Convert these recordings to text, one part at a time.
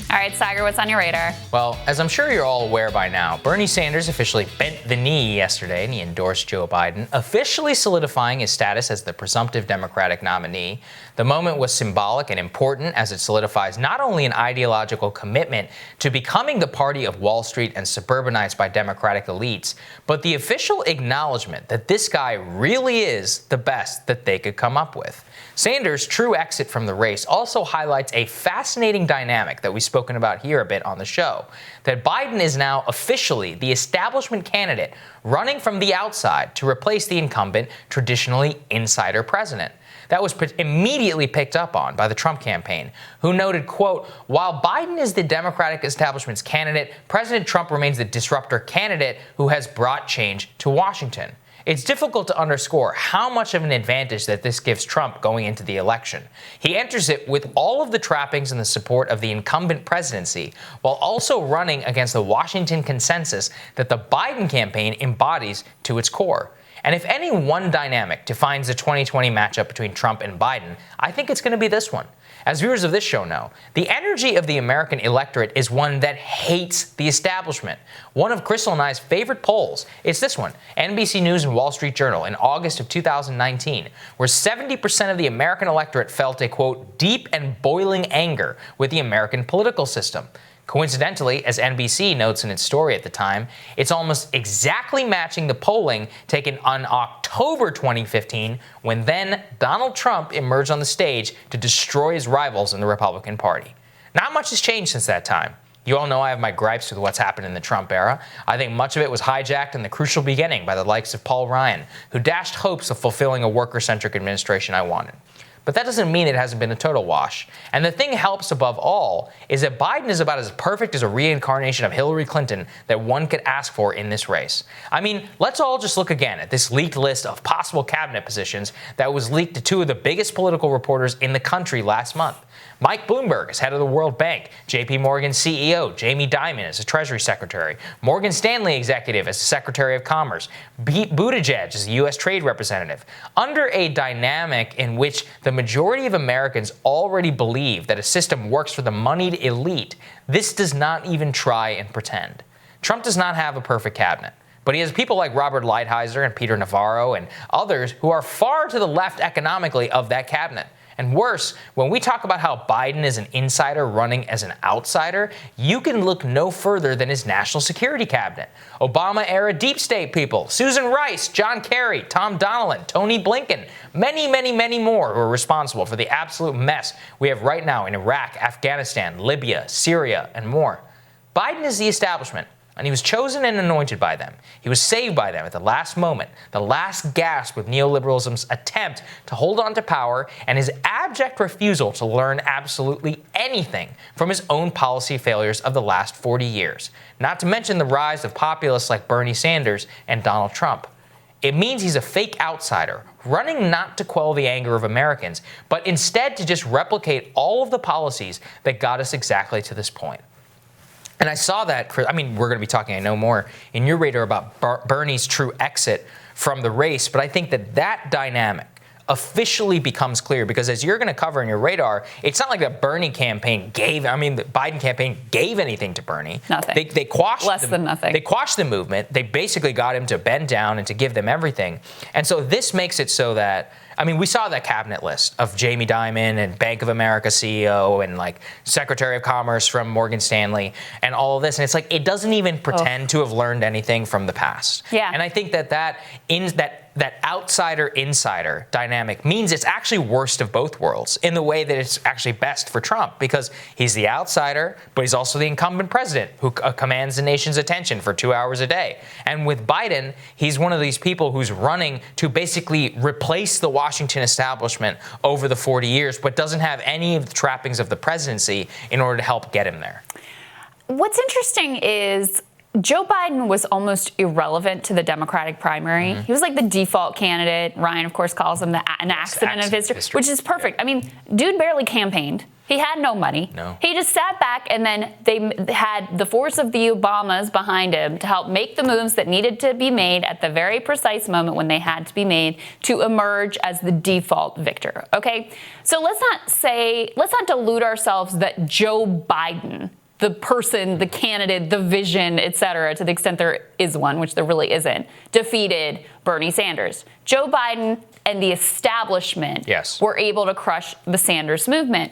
All right, Saagar, what's on your radar? Well, as I'm sure you're all aware by now, Bernie Sanders officially bent the knee yesterday and he endorsed Joe Biden, officially solidifying his status as the presumptive Democratic nominee. The moment was symbolic and important as it solidifies not only an ideological commitment to becoming the party of Wall Street and suburbanized by Democratic elites, but the official acknowledgement that this guy really is the best that they could come up with. Sanders' true exit from the race also highlights a fascinating dynamic that we've spoken about here a bit on the show, that Biden is now officially the establishment candidate running from the outside to replace the incumbent, traditionally insider president. That was immediately picked up on by the Trump campaign, who noted, quote, "While Biden is the Democratic establishment's candidate, President Trump remains the disruptor candidate who has brought change to Washington." It's difficult to underscore how much of an advantage that this gives Trump going into the election. He enters it with all of the trappings and the support of the incumbent presidency, while also running against the Washington consensus that the Biden campaign embodies to its core. And if any one dynamic defines the 2020 matchup between Trump and Biden, I think it's going to be this one. As viewers of this show know, the energy of the American electorate is one that hates the establishment. One of Crystal and I's favorite polls is this one, NBC News and Wall Street Journal in August of 2019, where 70% of the American electorate felt a, quote, deep and boiling anger with the American political system. Coincidentally, as NBC notes in its story at the time, it's almost exactly matching the polling taken on October 2015, when then Donald Trump emerged on the stage to destroy his rivals in the Republican Party. Not much has changed since that time. You all know I have my gripes with what's happened in the Trump era. I think much of it was hijacked in the crucial beginning by the likes of Paul Ryan, who dashed hopes of fulfilling a worker-centric administration I wanted. But that doesn't mean it hasn't been a total wash. And the thing helps above all is that Biden is about as perfect as a reincarnation of Hillary Clinton that one could ask for in this race. I mean, let's all just look again at this leaked list of possible cabinet positions that was leaked to two of the biggest political reporters in the country last month. Mike Bloomberg as head of the World Bank, JP Morgan CEO Jamie Dimon as the Treasury Secretary, Morgan Stanley executive as the Secretary of Commerce, Pete Buttigieg as the U.S. Trade Representative. Under a dynamic in which the majority of Americans already believe that a system works for the moneyed elite, this does not even try and pretend. Trump does not have a perfect cabinet, but he has people like Robert Lighthizer and Peter Navarro and others who are far to the left economically of that cabinet. And worse, when we talk about how Biden is an insider running as an outsider, you can look no further than his national security cabinet. Obama-era deep state people, Susan Rice, John Kerry, Tom Donilon, Tony Blinken, many, many, many more who are responsible for the absolute mess we have right now in Iraq, Afghanistan, Libya, Syria, and more. Biden is the establishment, and he was chosen and anointed by them. He was saved by them at the last moment, the last gasp with neoliberalism's attempt to hold on to power and his abject refusal to learn absolutely anything from his own policy failures of the last 40 years, not to mention the rise of populists like Bernie Sanders and Donald Trump. It means he's a fake outsider, running not to quell the anger of Americans, but instead to just replicate all of the policies that got us exactly to this point. And I saw that, Chris, I mean, we're going to be talking, I know, more in your radar about Bernie's true exit from the race, but I think that that dynamic officially becomes clear because as you're going to cover in your radar, it's not like the Bernie campaign the Biden campaign gave anything to Bernie. Nothing. They quashed Less than nothing. They quashed the movement. They basically got him to bend down and to give them everything. And so this makes it so that, I mean, we saw that cabinet list of Jamie Dimon and Bank of America CEO and like Secretary of Commerce from Morgan Stanley and all of this. And it's like, it doesn't even pretend to have learned anything from the past. Yeah. And I think that outsider-insider dynamic means it's actually worst of both worlds in the way that it's actually best for Trump because he's the outsider, but he's also the incumbent president who commands the nation's attention for 2 hours a day. And with Biden, he's one of these people who's running to basically replace the Washington establishment over the 40 years, but doesn't have any of the trappings of the presidency in order to help get him there. What's interesting is Joe Biden was almost irrelevant to the Democratic primary. He was like the default candidate. Ryan, of course, calls him an accident of history, which is perfect. I mean, dude barely campaigned. He had no money. No. He just sat back, and then they had the force of the Obamas behind him to help make the moves that needed to be made at the very precise moment when they had to be made to emerge as the default victor. Okay? So let's not delude ourselves that Joe Biden, the person, the candidate, the vision, et cetera, to the extent there is one, which there really isn't, defeated Bernie Sanders. Joe Biden and the establishment were able to crush the Sanders movement.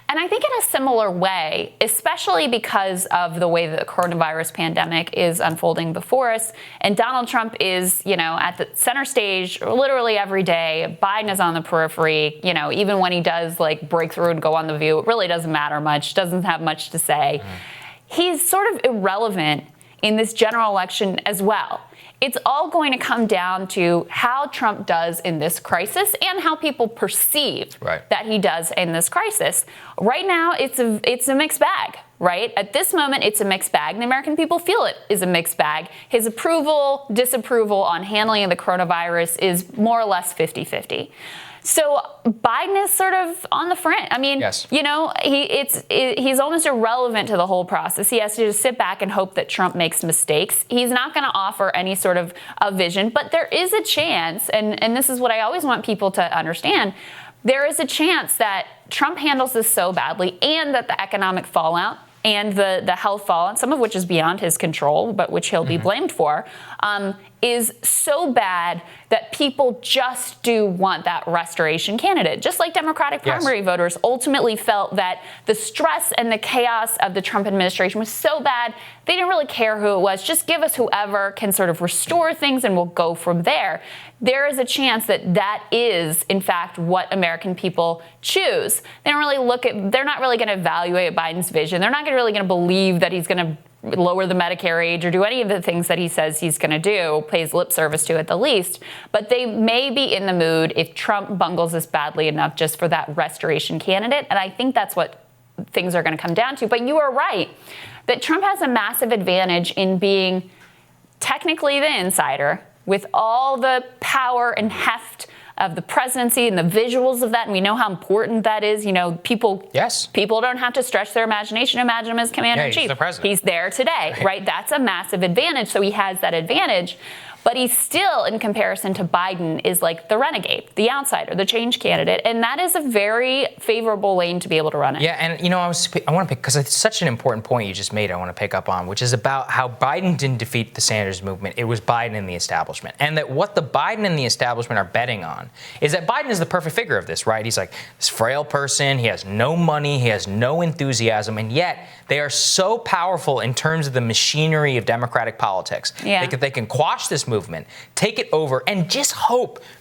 And I think in a similar way, especially because of the way that the coronavirus pandemic is unfolding before us, and Donald Trump is, at the center stage literally every day. Biden is on the periphery, even when he does break through and go on The View, it really doesn't matter much, doesn't have much to say. He's sort of irrelevant in this general election as well. It's all going to come down to how Trump does in this crisis and how people perceive that he does in this crisis. Right now, it's a mixed bag, right? At this moment, it's a mixed bag, and the American people feel it is a mixed bag. His approval, disapproval on handling of the coronavirus is more or less 50-50. So Biden is sort of on the fringe. I mean, he's almost irrelevant to the whole process. He has to just sit back and hope that Trump makes mistakes. He's not going to offer any sort of a vision, but there is a chance, and this is what I always want people to understand, there is a chance that Trump handles this so badly and that the economic fallout and the health fallout, some of which is beyond his control, but which he'll be blamed for, is so bad that people just do want that restoration candidate. Just like Democratic primary voters ultimately felt that the stress and the chaos of the Trump administration was so bad, they didn't really care who it was. Just give us whoever can sort of restore things and we'll go from there. There is a chance that that is, in fact, what American people choose. They don't really they're not really going to evaluate Biden's vision. They're not really going to believe that he's going to lower the Medicare age or do any of the things that he says he's going to do, pays lip service to at the least. But they may be in the mood if Trump bungles this badly enough just for that restoration candidate. And I think that's what things are going to come down to. But you are right that Trump has a massive advantage in being technically the insider with all the power and heft of the presidency and the visuals of that, and we know how important that is. People don't have to stretch their imagination to imagine him as commander-in-chief. He's the president. He's there today, right? That's a massive advantage, so he has that advantage. But he's still, in comparison to Biden, is like the renegade, the outsider, the change candidate. And that is a very favorable lane to be able to run it. Yeah, and I want to pick, because it's such an important point you just made, I want to pick up on, which is about how Biden didn't defeat the Sanders movement. It was Biden and the establishment. And that what the Biden and the establishment are betting on is that Biden is the perfect figure of this, right? He's like this frail person. He has no money. He has no enthusiasm. And yet they are so powerful in terms of the machinery of Democratic politics. Yeah. They can quash this movement, take it over, and just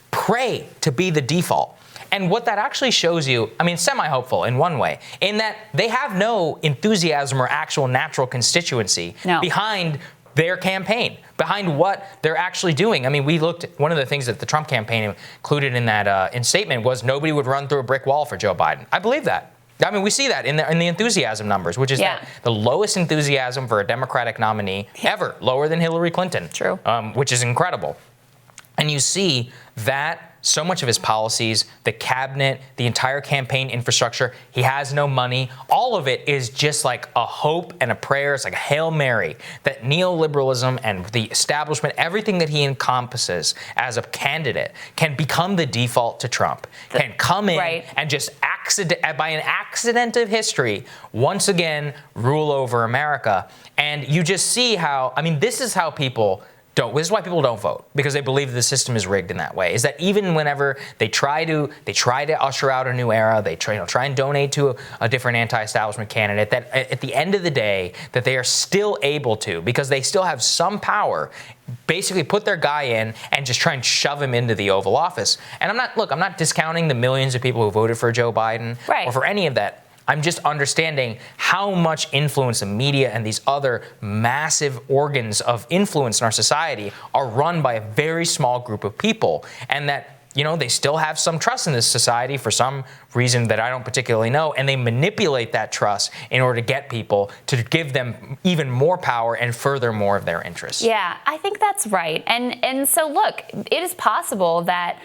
pray to be the default. And what that actually shows you, semi-hopeful in one way, in that they have no enthusiasm or actual natural constituency behind their campaign, behind what they're actually doing. We looked at one of the things that the Trump campaign included in that statement was nobody would run through a brick wall for Joe Biden. I believe that. We see that in the enthusiasm numbers, which is the lowest enthusiasm for a Democratic nominee ever, lower than Hillary Clinton. True. Which is incredible. And you see that so much of his policies, the cabinet, the entire campaign infrastructure, he has no money. All of it is just like a hope and a prayer. It's like a Hail Mary that neoliberalism and the establishment, everything that he encompasses as a candidate can become the default to Trump, can come in and just by an accident of history, once again, rule over America. And you just see how, this is how this is why people don't vote, because they believe the system is rigged in that way. Is that even whenever they try to usher out a new era, they try and donate to a different anti-establishment candidate, that at the end of the day, that they are still able to, because they still have some power, basically put their guy in and just try and shove him into the Oval Office. And I'm not discounting the millions of people who voted for Joe Biden or for any of that. I'm just understanding how much influence the media and these other massive organs of influence in our society are run by a very small group of people, and that they still have some trust in this society for some reason that I don't particularly know, and they manipulate that trust in order to get people to give them even more power and further more of their interests. Yeah, I think that's right. And so look, it is possible that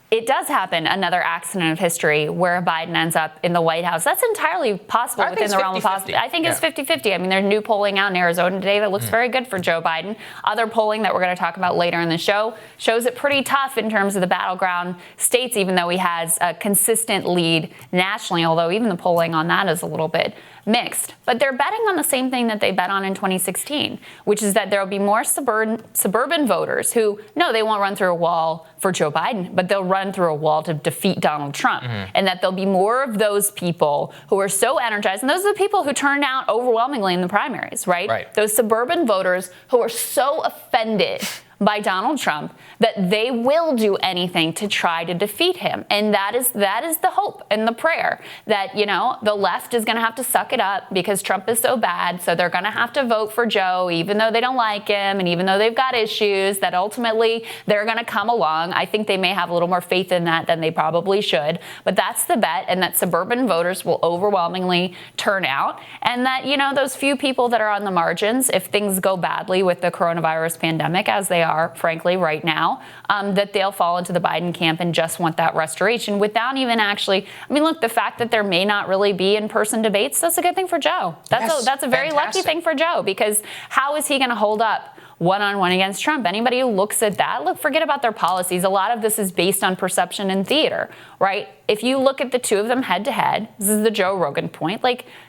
it does happen, another accident of history where Biden ends up in the White House. That's entirely possible within the realm of possibility. I think it's 50-50. I mean, there's new polling out in Arizona today that looks very good for Joe Biden. Other polling that we're going to talk about later in the show shows it pretty tough in terms of the battleground states, even though he has a consistent lead nationally, although even the polling on that is a little bit mixed. But they're betting on the same thing that they bet on in 2016, which is that there will be more suburban voters who, no, they won't run through a wall for Joe Biden, but they'll run through a wall to defeat Donald Trump. And that there'll be more of those people who are so energized. And those are the people who turned out overwhelmingly in the primaries, right? Those suburban voters who are so offended by Donald Trump that they will do anything to try to defeat him. And that is the hope and the prayer that, the left is going to have to suck it up because Trump is so bad. So they're going to have to vote for Joe, even though they don't like him and even though they've got issues, that ultimately they're going to come along. I think they may have a little more faith in that than they probably should. But that's the bet, and that suburban voters will overwhelmingly turn out. And that, those few people that are on the margins, if things go badly with the coronavirus pandemic, as they are, frankly, right now, that they'll fall into the Biden camp and just want that restoration without even actually, look, the fact that there may not really be in-person debates, that's a good thing for Joe. That's a very lucky thing for Joe, because how is he going to hold up one-on-one against Trump? Anybody who looks at that, forget about their policies. A lot of this is based on perception and theater, right? If you look at the two of them head-to-head, this is the Joe Rogan point,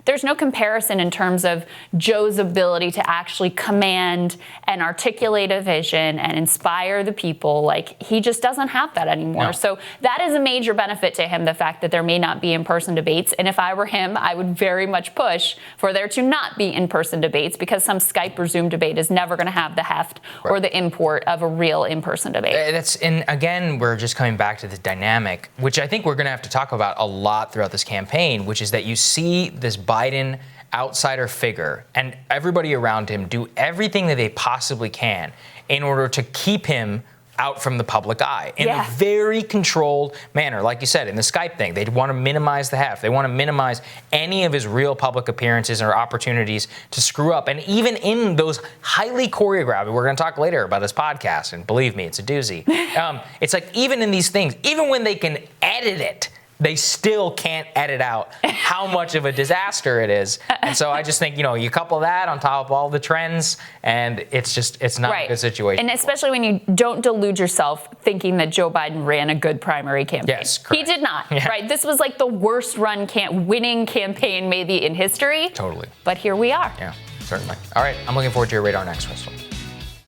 there's no comparison in terms of Joe's ability to actually command and articulate a vision and inspire the people. He just doesn't have that anymore. No. So that is a major benefit to him, the fact that there may not be in-person debates. And if I were him, I would very much push for there to not be in-person debates, because some Skype or Zoom debate is never going to have the heft or the import of a real in-person debate. And again, we're just coming back to the dynamic, which I think we're going to have to talk about a lot throughout this campaign, which is that you see this Biden outsider figure and everybody around him do everything that they possibly can in order to keep him out from the public eye in a very controlled manner. Like you said, in the Skype thing, they want to minimize the heft. They want to minimize any of his real public appearances or opportunities to screw up. And even in those highly choreographed, we're going to talk later about his podcast, and believe me, it's a doozy. It's even in these things, even when they can edit it, they still can't edit out how much of a disaster it is. And so I just think, you couple that on top of all the trends, and it's not a good situation. And especially when you don't delude yourself thinking that Joe Biden ran a good primary campaign. Yes, correct. He did not, right? This was the worst run winning campaign maybe in history. Totally. But here we are. Yeah, certainly. All right, I'm looking forward to your radar next, Crystal.